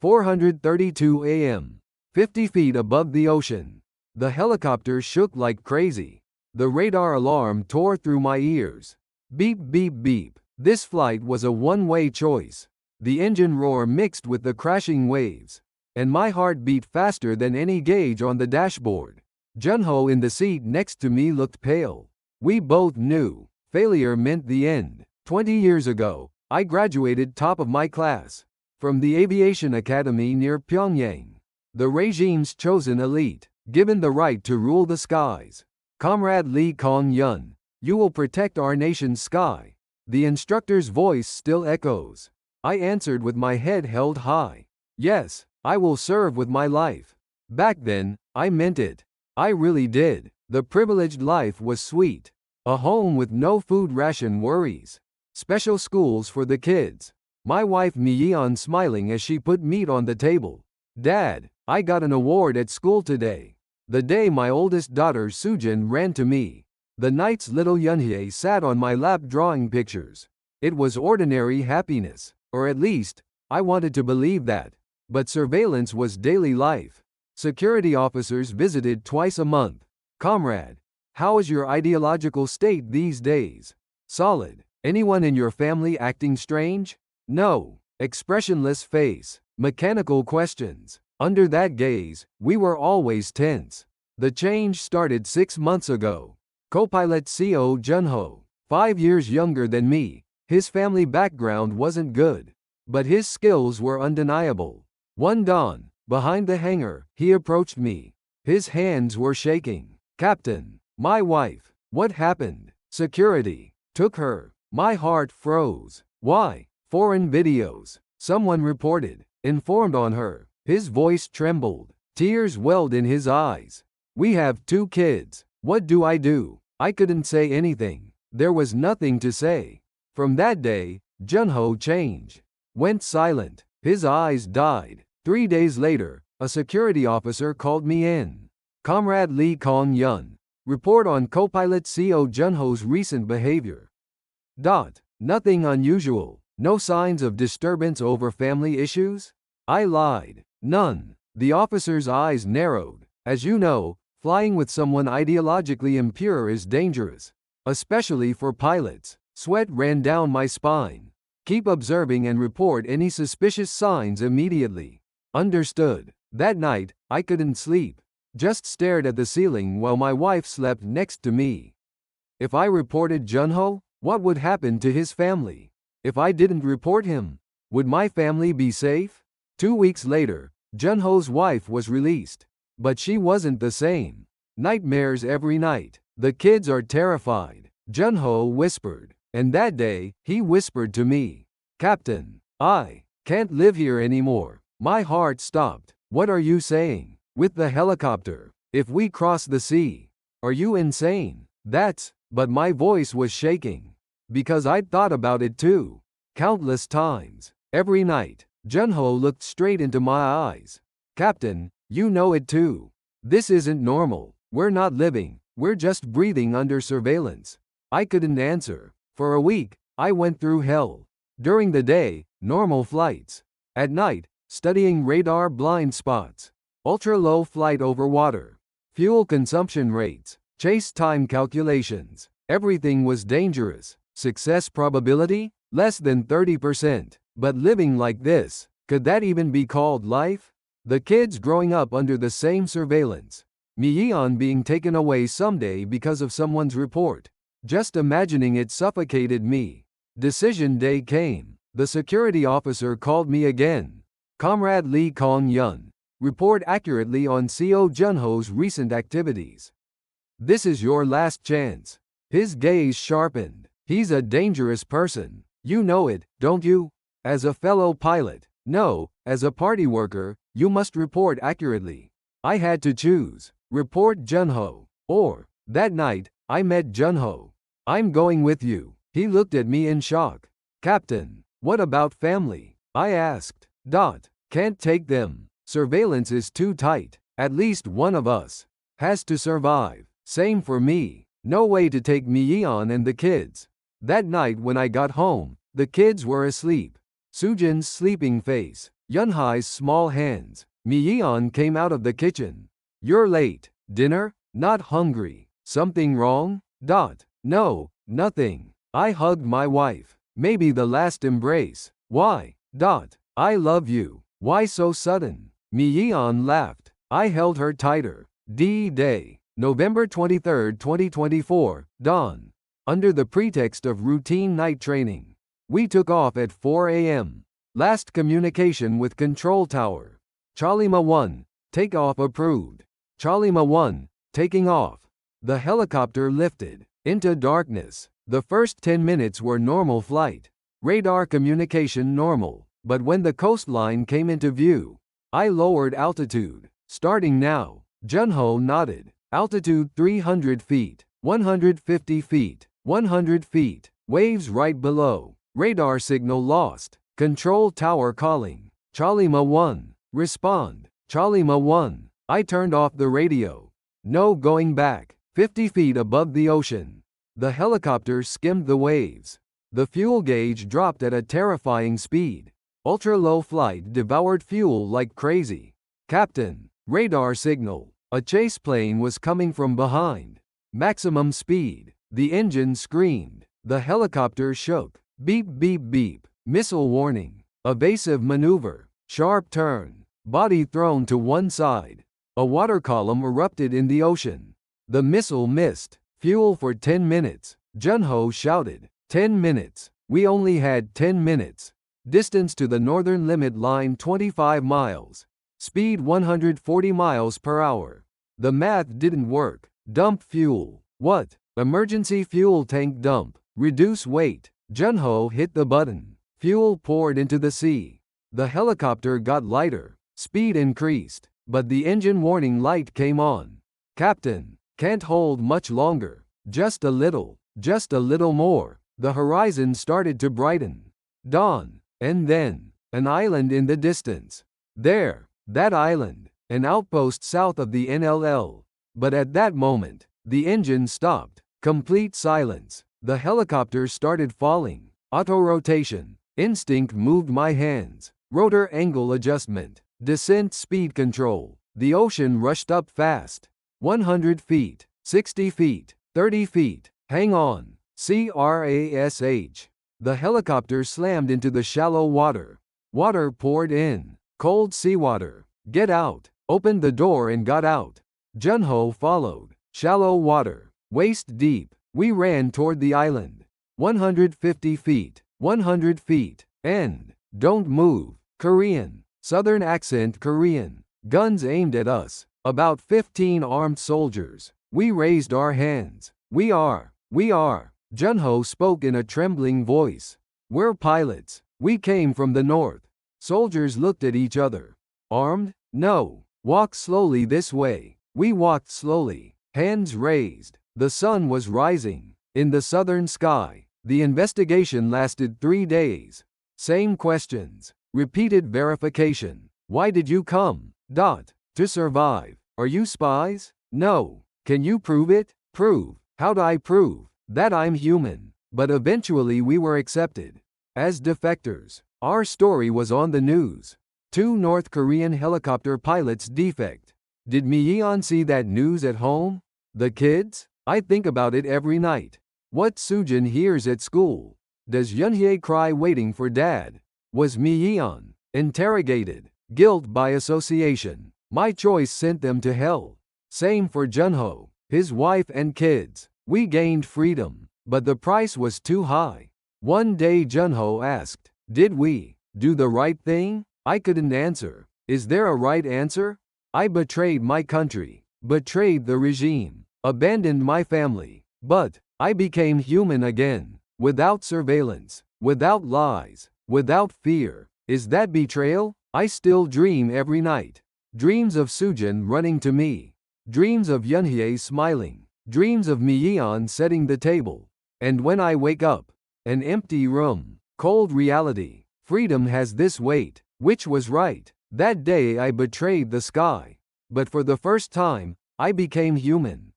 4:32 a.m. 50 feet above the ocean. The helicopter shook like crazy. The radar alarm tore through my ears. Beep beep beep. This flight was a one-way choice. The engine roar mixed with the crashing waves, and my heart beat faster than any gauge on the dashboard. Junho in the seat next to me looked pale. We both knew failure meant the end. 20 years ago, I graduated top of my class from the Aviation Academy near Pyongyang, the regime's chosen elite, given the right to rule the skies. Comrade Lee Kang-hyun, you will protect our nation's sky. The instructor's voice still echoes. I answered with my head held high. Yes, I will serve with my life. Back then, I meant it. I really did. The privileged life was sweet. A home with no food ration worries. Special schools for the kids. My wife Mi-yeon smiling as she put meat on the table. Dad, I got an award at school today. The day my oldest daughter Sujin ran to me. The night's little Yunhye sat on my lap drawing pictures. It was ordinary happiness. Or at least, I wanted to believe that. But surveillance was daily life. Security officers visited twice a month. Comrade, how is your ideological state these days? Solid. Anyone in your family acting strange? No. Expressionless face. Mechanical questions. Under that gaze, we were always tense. The change started 6 months ago. Co-pilot Co Junho, 5 years younger than me. His family background wasn't good, but his skills were undeniable. One dawn, behind the hangar, he approached me. His hands were shaking. Captain, my wife. What happened? Security took her. My heart froze. Why? Foreign videos. Someone reported. Informed on her. His voice trembled. Tears welled in his eyes. We have 2 kids. What do? I couldn't say anything. There was nothing to say. From that day, Junho changed. Went silent. His eyes died. 3 days later, a security officer called me in. Comrade Lee Kang-hyun, report on co-pilot Co Junho's recent behavior. Nothing unusual. No signs of disturbance over family issues? I lied. None. The officer's eyes narrowed. As you know, flying with someone ideologically impure is dangerous, especially for pilots. Sweat ran down my spine. Keep observing and report any suspicious signs immediately. Understood. That night, I couldn't sleep. Just stared at the ceiling while my wife slept next to me. If I reported Junho, what would happen to his family? If I didn't report him, would my family be safe? 2 weeks later, Junho's wife was released. But she wasn't the same. Nightmares every night. The kids are terrified. Junho whispered. And that day, he whispered to me, Captain, I can't live here anymore. My heart stopped. What are you saying? With the helicopter. If we cross the sea. Are you insane? But my voice was shaking. Because I'd thought about it too. Countless times. Every night. Junho looked straight into my eyes. Captain, you know it too. This isn't normal. We're not living. We're just breathing under surveillance. I couldn't answer. For a week, I went through hell. During the day, normal flights. At night, studying radar blind spots. Ultra-low flight over water. Fuel consumption rates. Chase time calculations. Everything was dangerous. Success probability? Less than 30%. But living like this, could that even be called life? The kids growing up under the same surveillance. Mi-yeon being taken away someday because of someone's report. Just imagining it suffocated me. Decision day came. The security officer called me again. Comrade Lee Kang-hyun, report accurately on Co Junho's recent activities. This is your last chance. His gaze sharpened. He's a dangerous person. You know it, don't you? As a fellow pilot, no, as a party worker, you must report accurately. I had to choose. Report Junho, or, that night, I met Junho. I'm going with you. He looked at me in shock. Captain, what about family? I asked. Can't take them. Surveillance is too tight. At least one of us has to survive. Same for me. No way to take Mi-yeon and the kids. That night when I got home, the kids were asleep. Sujin's sleeping face. Yunhai's small hands. Mi-yeon came out of the kitchen. You're late. Dinner? Not hungry. Something wrong? No, nothing. I hugged my wife. Maybe the last embrace. Why? I love you. Why so sudden? Mi-yeon laughed. I held her tighter. D-Day, November 23, 2024, dawn. Under the pretext of routine night training, we took off at 4 a.m. Last communication with Control Tower. Charlie-ma 1, takeoff approved. Charlie-ma 1, taking off. The helicopter lifted into darkness. The first 10 minutes were normal flight. Radar communication normal, but when the coastline came into view, I lowered altitude. Starting now. Junho nodded. Altitude 300 feet, 150 feet, 100 feet. Waves right below. Radar signal lost. Control tower calling. Charlie-ma 1. Respond. Charlie-ma 1. I turned off the radio. No going back. 50 feet above the ocean. The helicopter skimmed the waves. The fuel gauge dropped at a terrifying speed. Ultra-low flight devoured fuel like crazy. Captain, radar signal. A chase plane was coming from behind. Maximum speed. The engine screamed. The helicopter shook. Beep beep beep. Missile warning. Evasive maneuver. Sharp turn. Body thrown to one side. A water column erupted in the ocean. The missile missed. Fuel for 10 minutes. Junho shouted. 10 minutes. We only had 10 minutes. Distance to the northern limit line 25 miles. Speed 140 miles per hour. The math didn't work. Dump fuel. What? Emergency fuel tank dump. Reduce weight. Junho hit the button. Fuel poured into the sea. The helicopter got lighter. Speed increased. But the engine warning light came on. Captain, can't hold much longer. Just a little more. The horizon started to brighten. Dawn. And then, an island in the distance. There, that island, an outpost south of the NLL. But at that moment, the engine stopped. Complete silence. The helicopter started falling. Auto-rotation. Instinct moved my hands. Rotor angle adjustment. Descent speed control. The ocean rushed up fast. 100 feet. 60 feet. 30 feet. Hang on. CRASH. The helicopter slammed into the shallow water. Water poured in. Cold seawater. Get out. Opened the door and got out. Junho followed. Shallow water. Waist deep. We ran toward the island. 150 feet. 100 feet. End. Don't move. Korean. Southern accent Korean. Guns aimed at us. About 15 armed soldiers. We raised our hands. We are. Junho spoke in a trembling voice. We're pilots. We came from the north. Soldiers looked at each other. Armed? No. Walk slowly this way. We walked slowly. Hands raised. The sun was rising. In the southern sky. The investigation lasted 3 days. Same questions. Repeated verification. Why did you come? To survive. Are you spies? No. Can you prove it? Prove. How'd I prove that I'm human? But eventually we were accepted as defectors. Our story was on the news. 2 North Korean helicopter pilots defect. Did Mi-yeon see that news at home? The kids? I think about it every night. What Sujin hears at school. Does Yunhye cry waiting for dad? Was Mi-yeon interrogated? Guilt by association. My choice sent them to hell. Same for Junho, his wife and kids. We gained freedom, but the price was too high. One day Junho asked, did we do the right thing? I couldn't answer. Is there a right answer? I betrayed my country, betrayed the regime, abandoned my family, but I became human again, without surveillance, without lies, without fear. Is that betrayal? I still dream every night. Dreams of Sujin running to me. Dreams of Yunhye smiling. Dreams of Mi-yeon setting the table. And when I wake up, an empty room. Cold reality. Freedom has this weight. Which was right? That day I betrayed the sky. But for the first time, I became human.